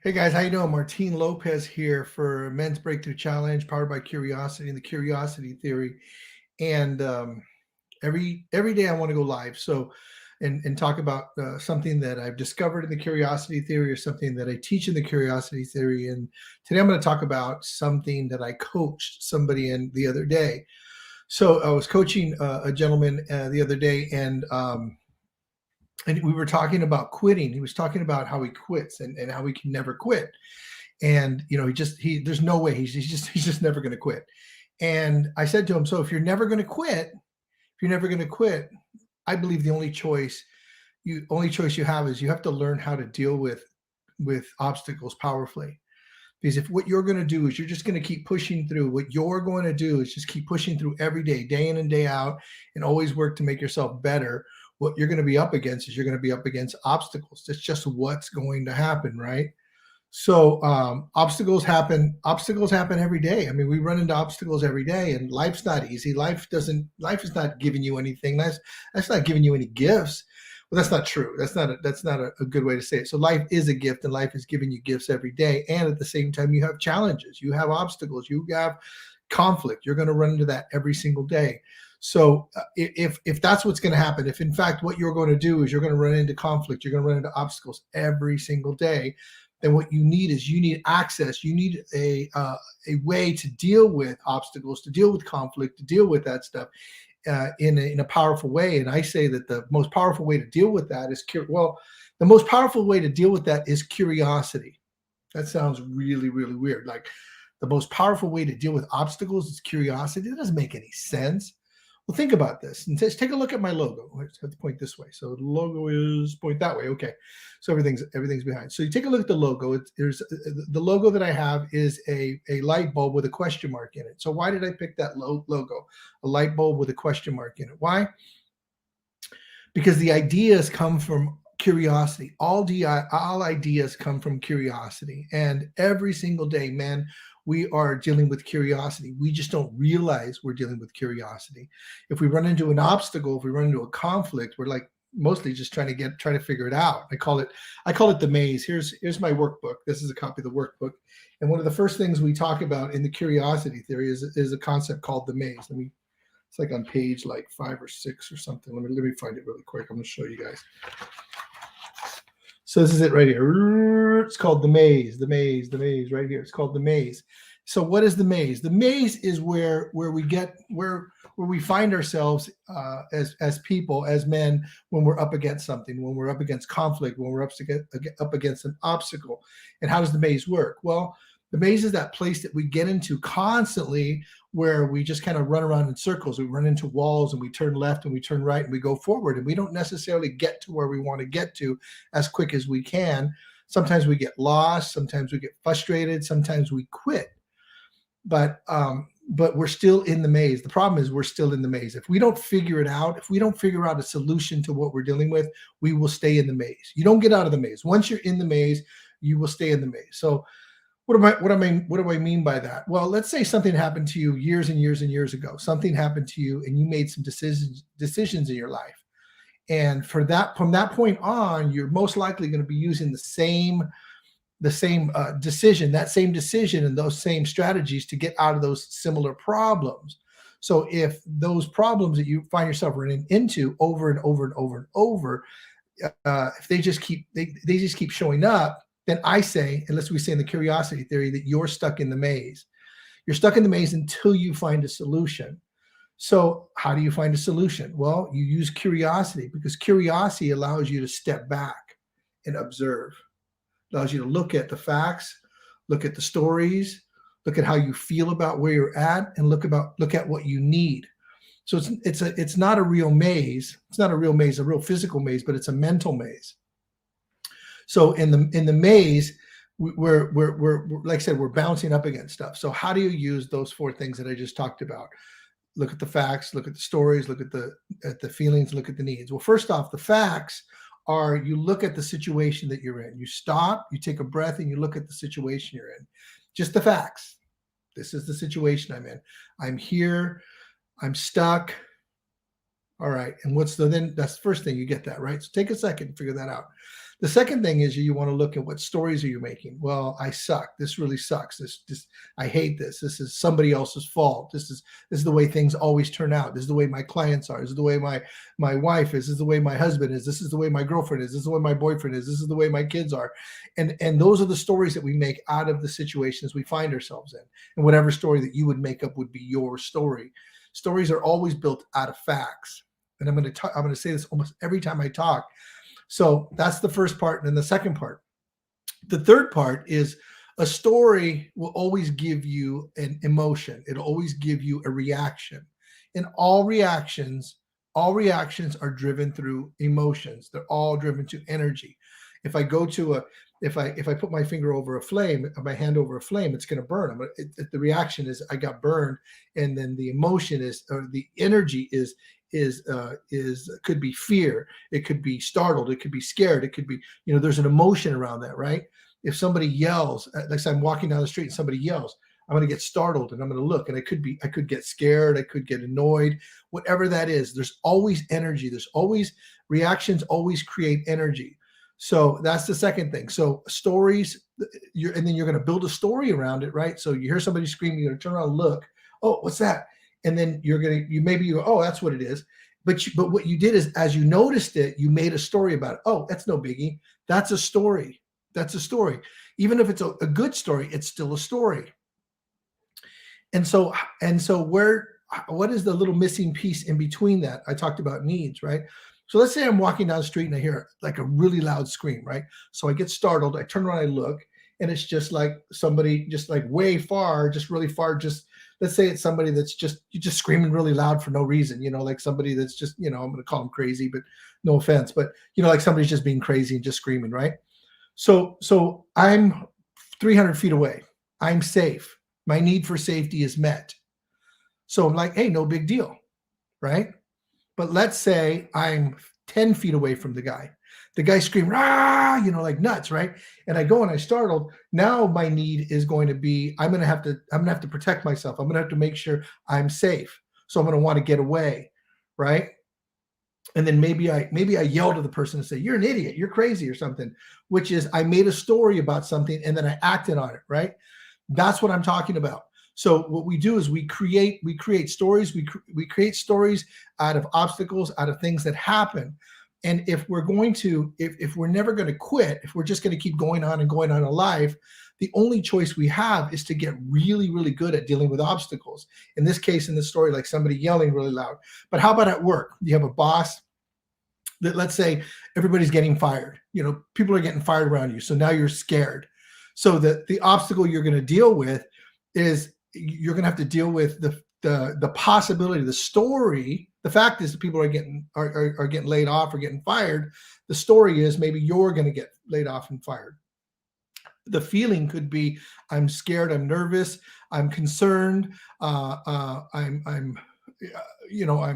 Hey guys, how you doing? Martin Lopez here for Men's Breakthrough Challenge, powered by Curiosity and the Curiosity Theory. And every day I want to go live, so and talk about something that I've discovered in the Curiosity Theory or something that I teach in the Curiosity Theory. And today I'm going to talk about something that I coached somebody in the other day. So I was coaching a gentleman the other day, and we were talking about quitting. He was talking about how he quits and how he can never quit. And there's no way he's just never going to quit. And I said to him, so if you're never going to quit, I believe the only choice you have is you have to learn how to deal with obstacles powerfully. Because if what you're going to do is you're just going to keep pushing through, what you're going to do is just keep pushing through every day, day in and day out, and always work to make yourself better. What you're going to be up against is you're going to be up against obstacles. That's just what's going to happen, right? So obstacles happen. Obstacles happen every day. I mean, we run into obstacles every day, and life's not easy. Life is not giving you anything. That's not giving you any gifts. Well, that's not true. That's not a good way to say it. So life is a gift, and life is giving you gifts every day. And at the same time, you have challenges. You have obstacles. You have conflict. You're going to run into that every single day. So if that's what's going to happen, if in fact what you're going to do is you're going to run into conflict, you're going to run into obstacles every single day, then what you need is access. You need a way to deal with obstacles, to deal with conflict, to deal with that stuff in a powerful way. And I say that the most powerful way to deal with that is the most powerful way to deal with that is curiosity. That sounds really, really weird. Like the most powerful way to deal with obstacles is curiosity. That doesn't make any sense. Well, think about this and just take a look at my logo. I have to point this way. So the logo is point that way. Okay. So everything's behind. So you take a look at the logo. There's the logo that I have is a light bulb with a question mark in it. So why did I pick that logo? A light bulb with a question mark in it. Why? Because the ideas come from curiosity. All ideas come from curiosity. And every single day, man, we are dealing with curiosity. We just don't realize we're dealing with curiosity. If we run into an obstacle, if we run into a conflict, we're like mostly just trying to figure it out. I call it the maze. Here's my workbook. This is a copy of the workbook. And one of the first things we talk about in the curiosity theory is a concept called the maze. It's like on page like 5 or 6 or something. Let me find it really quick. I'm going to show you guys. So this is it right here. It's called the maze right here. It's called the maze. So what is the maze? The maze is where we find ourselves as people, as men, when we're up against something, when we're up against conflict, when we're up against an obstacle. And how does the maze work? Well, the maze is that place that we get into constantly where we just kind of run around in circles. We run into walls and we turn left and we turn right and we go forward, and we don't necessarily get to where we want to get to as quick as we can. Sometimes we get lost. Sometimes we get frustrated. Sometimes we quit. But we're still in the maze. The problem is we're still in the maze. If we don't figure it out, if we don't figure out a solution to what we're dealing with, we will stay in the maze. You don't get out of the maze. Once you're in the maze, you will stay in the maze. So what do I mean by that? Well, let's say something happened to you years and years and years ago. Something happened to you and you made some decisions in your life. And from that point on, you're most likely going to be using the same decision and those same strategies to get out of those similar problems. So if those problems that you find yourself running into over and over and over and over, if they just keep showing up, then I say, unless we say in the curiosity theory, that you're stuck in the maze. You're stuck in the maze until you find a solution. So how do you find a solution? Well, you use curiosity, because curiosity allows you to step back and observe. It allows you to look at the facts, look at the stories, look at how you feel about where you're at, and look at what you need. So it's not a real maze. It's not a real maze, a real physical maze, but it's a mental maze. So in the maze, we're like I said, we're bouncing up against stuff. So how do you use those 4 things that I just talked about? Look at the facts, look at the stories, look at the feelings, look at the needs. Well, first off, the facts are you look at the situation that you're in. You stop, you take a breath, and you look at the situation you're in. Just the facts. This is the situation I'm in. I'm here. I'm stuck. All right. And then that's the first thing, you get that, right? So take a second to figure that out. The second thing is you want to look at what stories are you making. Well, I suck. This really sucks. This I hate this. This is somebody else's fault. This is the way things always turn out. This is the way my clients are. This is the way my wife is. This is the way my husband is. This is the way my girlfriend is. This is the way my boyfriend is. This is the way my kids are. And those are the stories that we make out of the situations we find ourselves in. And whatever story that you would make up would be your story. Stories are always built out of facts. And I'm going to say this almost every time I talk. So that's the first part. And then the second part. The third part is a story will always give you an emotion. It'll always give you a reaction. And all reactions are driven through emotions. They're all driven to energy. If I go to if I put my finger over a flame, my hand over a flame, it's going to burn. The reaction is I got burned, and then the emotion is, or the energy is could be fear, it could be startled, it could be scared, it could be, there's an emotion around that, right? If somebody yells, like say I'm walking down the street and somebody yells, I'm going to get startled and I'm going to look, and I could get scared, I could get annoyed, whatever that is. There's always energy. There's always reactions, always create energy. So that's the second thing. So stories, and then you're going to build a story around it, right? So you hear somebody screaming, you're going to turn around and look, oh, what's that? And then you go, oh, that's what it is. But what you did is, as you noticed it, you made a story about it. Oh, that's no biggie. That's a story. That's a story. Even if it's a good story, it's still a story. And so what is the little missing piece in between that? I talked about needs, right? So let's say I'm walking down the street and I hear like a really loud scream, right? So I get startled. I turn around, I look, and it's just like somebody just like way far, just really far, just let's say it's somebody that's just screaming really loud for no reason, like somebody that's just, I'm going to call them crazy, but no offense, but like somebody's just being crazy and just screaming, right? So I'm 300 feet away. I'm safe. My need for safety is met. So I'm like, hey, no big deal, right? But let's say I'm 10 feet away from the guy. The guy screamed, rah, like nuts, right? And I go and I startled. Now my need is going to be, I'm gonna have to protect myself. I'm gonna have to make sure I'm safe. So I'm gonna want to get away, right? And then maybe I yell to the person and say, you're an idiot, you're crazy or something, which is I made a story about something and then I acted on it, right? That's what I'm talking about. So what we do is we create stories. We create stories out of obstacles, out of things that happen. And if we're never going to quit, if we're just going to keep going on in life, the only choice we have is to get really, really good at dealing with obstacles. In this case, in this story, like somebody yelling really loud. But how about at work? You have a boss that, let's say everybody's getting fired. People are getting fired around you. So now you're scared. So the obstacle you're going to deal with is you're going to have to deal with the possibility, the story. The fact is that people are getting laid off or getting fired. The story is maybe you're going to get laid off and fired. The feeling could be I'm scared, I'm nervous, I'm concerned, I'm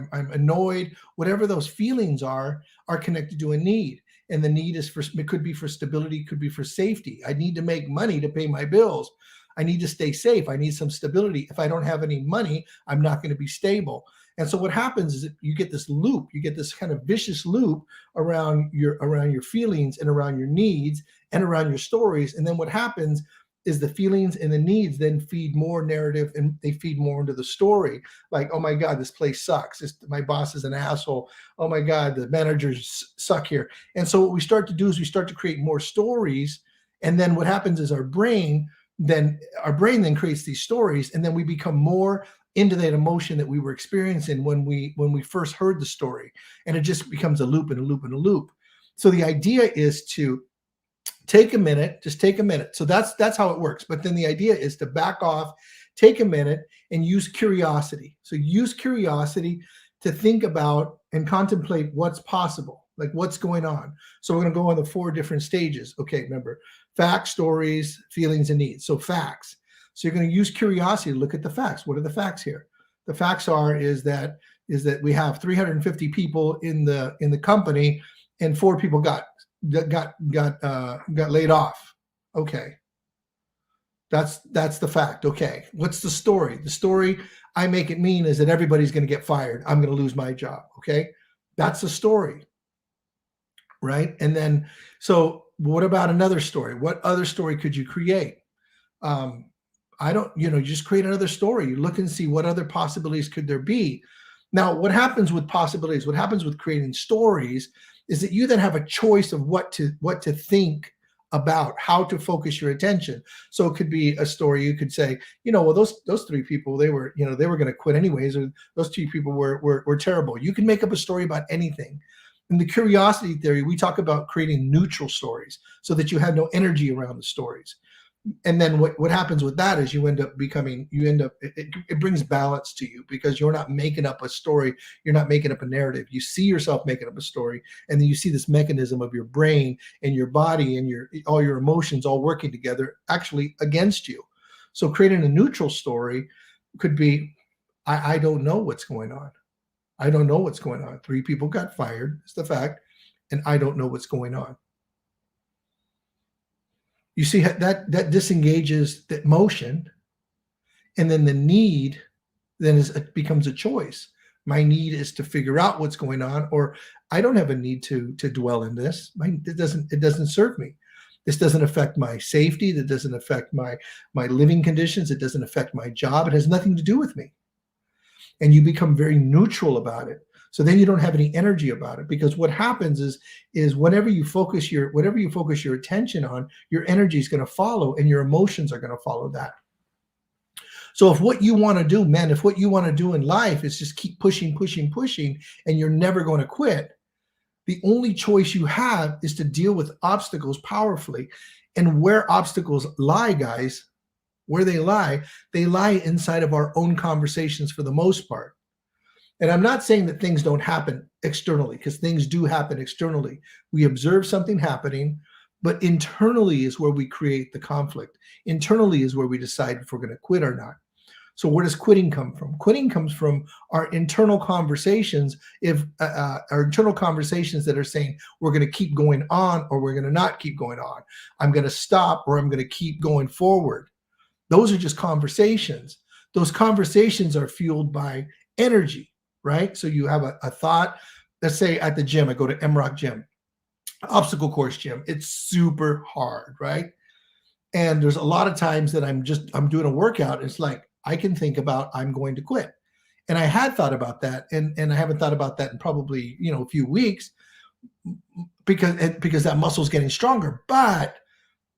annoyed. Whatever those feelings are connected to a need. And the need is it could be for stability, could be for safety. I need to make money to pay my bills. I need to stay safe. I need some stability. If I don't have any money, I'm not going to be stable. And so what happens is that you get this loop, you get this kind of vicious loop around your feelings and around your needs and around your stories. And then what happens is the feelings and the needs then feed more narrative and they feed more into the story. Like, oh my God, this place sucks. My boss is an asshole. Oh my God, the managers suck here. And so what we start to do is we start to create more stories. And then what happens is our brain then creates these stories, and then we become more into that emotion that we were experiencing when we first heard the story, and it just becomes a loop and a loop and a loop. So the idea is to take a minute, just take a minute. So that's how it works. But then the idea is to back off, take a minute, and use curiosity. So use curiosity to think about and contemplate what's possible, like what's going on. So we're going to go on the 4 different stages. Okay, remember, facts, stories, feelings, and needs. So facts. So you're going to use curiosity to look at the facts. What are the facts here? The facts is that we have 350 people in the company, and 4 people got laid off. Okay, that's the fact. Okay, what's the story? The story I make it mean is that everybody's going to get fired. I'm going to lose my job. Okay, That's a story, right? And then, so what about another story? What other story could you create? Um, I don't, you just create another story. You look and see what other possibilities could there be. Now, what happens with possibilities, what happens with creating stories is that you then have a choice of what to think about, how to focus your attention. So it could be a story. You could say, well, those three people, they were going to quit anyways, or those two people were terrible. You can make up a story about anything. In the curiosity theory, we talk about creating neutral stories so that you have no energy around the stories. And then what happens with that is it brings balance to you, because you're not making up a story, you're not making up a narrative. You see yourself making up a story, and then you see this mechanism of your brain and your body and all your emotions all working together actually against you. So creating a neutral story could be, I don't know what's going on. I don't know what's going on. 3 people got fired, it's the fact, and I don't know what's going on. You see that disengages the motion, and then the need then becomes a choice. My need is to figure out what's going on, or I don't have a need to dwell in this. It doesn't serve me. This doesn't affect my safety. That doesn't affect my living conditions. It doesn't affect my job. It has nothing to do with me. And you become very neutral about it. So then you don't have any energy about it, because what happens is whatever you focus your attention on, your energy is going to follow, and your emotions are going to follow that. So if what you want to do in life is just keep pushing, and you're never going to quit, the only choice you have is to deal with obstacles powerfully. And where obstacles lie, guys, where they lie inside of our own conversations for the most part. And I'm not saying that things don't happen externally, because things do happen externally. We observe something happening, but internally is where we create the conflict. Internally is where we decide if we're going to quit or not. So where does quitting come from? Quitting comes from our internal conversations. If our internal conversations that are saying we're going to keep going on, or we're going to not keep going on, I'm going to stop, or I'm going to keep going forward. Those are just conversations. Those conversations are fueled by energy, right? So you have a thought. Let's say at the gym, I go to MROC gym, obstacle course gym. It's super hard, right? And there's a lot of times that I'm doing a workout. It's like, I can think about, I'm going to quit. And I had thought about that. And I haven't thought about that in probably, a few weeks, because that muscle's getting stronger. But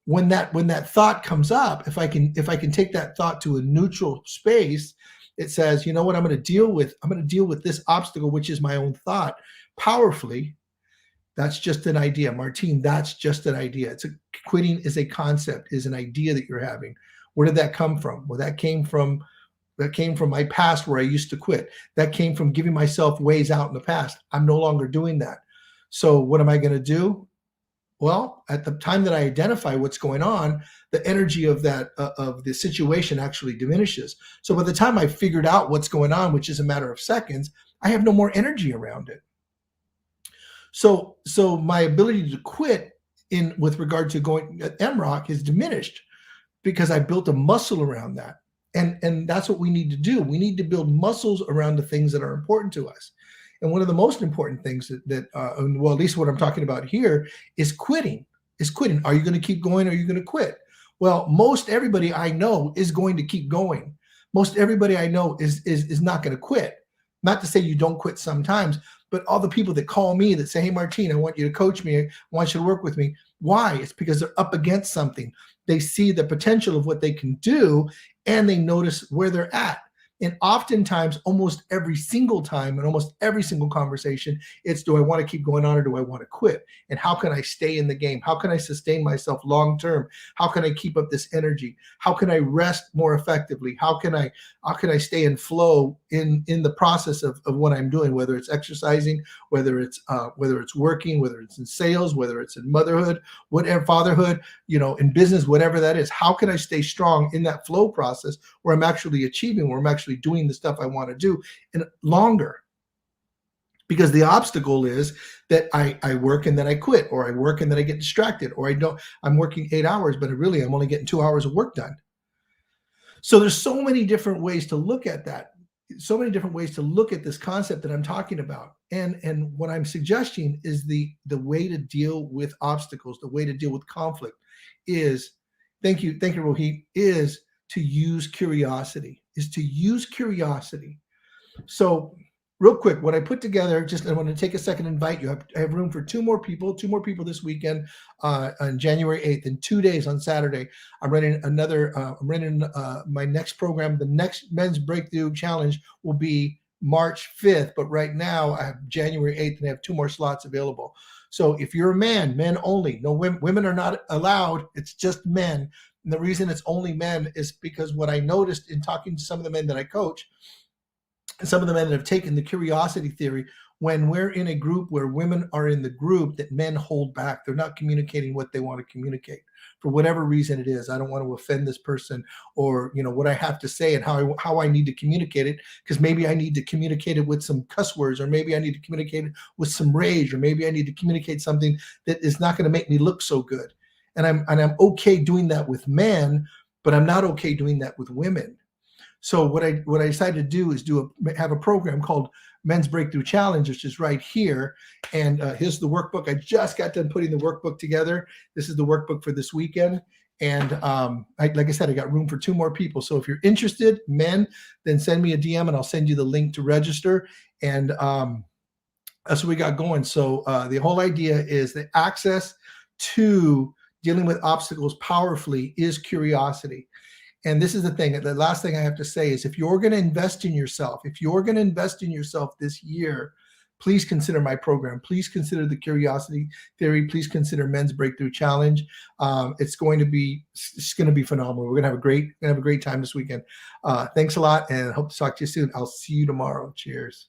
when that thought comes up, if I can take that thought to a neutral space, it says, you know what, I'm going to deal with this obstacle, which is my own thought, powerfully. That's just an idea, Martine. That's just an idea. Quitting is a concept, is an idea that you're having. Where did that come from? Well, that came from my past, where I used to quit. That came from giving myself ways out in the past. I'm no longer doing that. So what am I going to do? Well, at the time that I identify what's going on, the energy of the situation actually diminishes. So by the time I figured out what's going on, which is a matter of seconds, I have no more energy around it. So my ability to quit with regard to going at MROC is diminished, because I built a muscle around that. And that's what we need to do. We need to build muscles around the things that are important to us. And one of the most important things well, at least what I'm talking about here, is quitting. Are you going to keep going, or are you going to quit? Well, most everybody I know is going to keep going. Most everybody I know is not going to quit. Not to say you don't quit sometimes, but all the people that call me that say, hey, Martine, I want you to coach me. I want you to work with me. Why? It's because they're up against something. They see the potential of what they can do, and they notice where they're at. And oftentimes, almost every single time, and almost every single conversation, it's, do I want to keep going on, or do I want to quit? And how can I stay in the game? How can I sustain myself long term? How can I keep up this energy? How can I rest more effectively? How can I stay in flow in the process of what I'm doing, whether it's exercising, whether it's working, whether it's in sales, whether it's in motherhood, whatever, fatherhood, in business, whatever that is. How can I stay strong in that flow process where I'm actually achieving, where I'm actually doing the stuff I want to do, and longer? Because the obstacle is that I work and then I quit, or I work and then I get distracted, or I'm working 8 hours, but really I'm only getting 2 hours of work done. So there's so many different ways to look at that. so many different ways to look at this concept that I'm talking about. And what I'm suggesting is the way to deal with obstacles, the way to deal with conflict is, thank you, Rohit, is to use curiosity, is to use curiosity. So, real quick, what I put together, just I want to take a second to invite you. I have room for two more people this weekend on January 8th. In 2 days on Saturday, I'm running my next program. The next Men's Breakthrough Challenge will be March 5th, but right now I have January 8th and I have two more slots available. So if you're a man, men only, no women, women are not allowed. It's just men. And the reason it's only men is because what I noticed in talking to some of the men that I coach, some of the men that have taken the curiosity theory, when we're in a group where women are in the group, that men hold back. They're not communicating what they want to communicate for whatever reason it is. I don't want to offend this person, or what I have to say and how I need to communicate it, because maybe I need to communicate it with some cuss words, or maybe I need to communicate it with some rage, or maybe I need to communicate something that is not going to make me look so good. And I'm okay doing that with men, but I'm not okay doing that with women. So what I decided to do is have a program called Men's Breakthrough Challenge, which is right here. And here's the workbook. I just got done putting the workbook together. This is the workbook for this weekend. And like I said, I got room for two more people. So if you're interested, men, then send me a DM and I'll send you the link to register. And that's what we got going. So the whole idea is the access to dealing with obstacles powerfully is curiosity. And this is the thing, the last thing I have to say is, if you're going to invest in yourself, this year, please consider my program. Please consider the curiosity theory. Please consider Men's Breakthrough Challenge. It's going to be phenomenal. We're going to have a great time this weekend. Thanks a lot, and hope to talk to you soon. I'll see you tomorrow. Cheers.